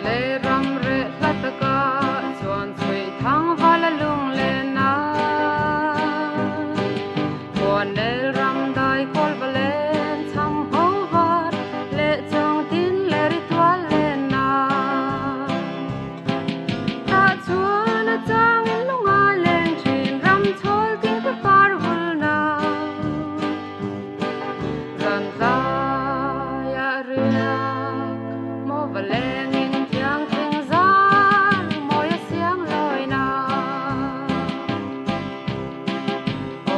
le ram re lataka chuan chui thang vala lung le na buan nel ram dai kol valen cham ho var le chong tin le ritual le na ta chuan a chang in lunga leng thin ram chol tin ka par vul na ran la ya ria mo valen in tiang theng zan mo ya siang loi na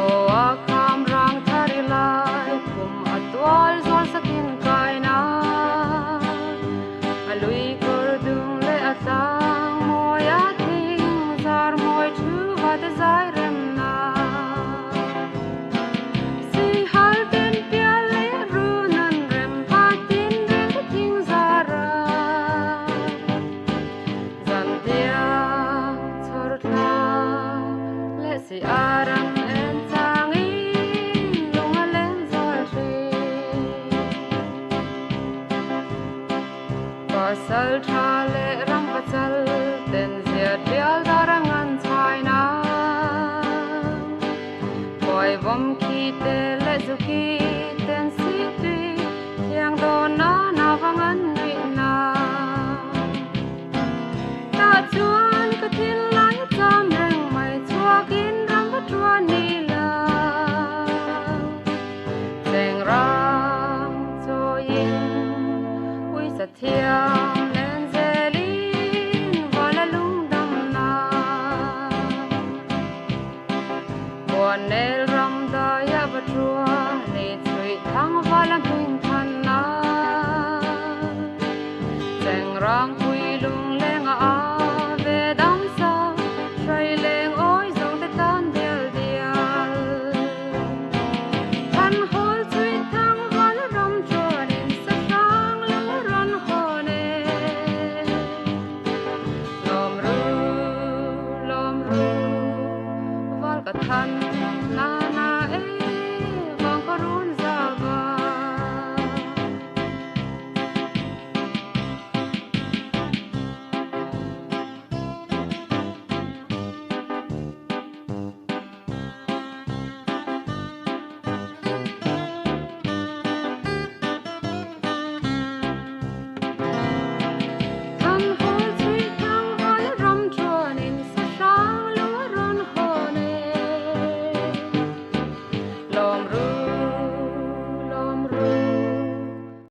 o a kham rang thari lai kum atwal zol sakin kai na alui kor dung le atang mo ya thing zar moi thu va de zai rem na si hal ten pia le ru nan rem pa tin rem ka ting zara zan dia chor tha le si aram en chang in lung a len zol tri pasal tha le ram pachal ten zia dial darang an chai na boy vom ki te le zu ki ten si tui yang do na na vang an nui na ta chuan ka thin lai cham reng mai chuak in ram va tua ni la teng rang cho yin ui sa thiam len zelin vala lung dam na buan nel ram da ya va tua ni chui thang vala huing than na teng rang pui lung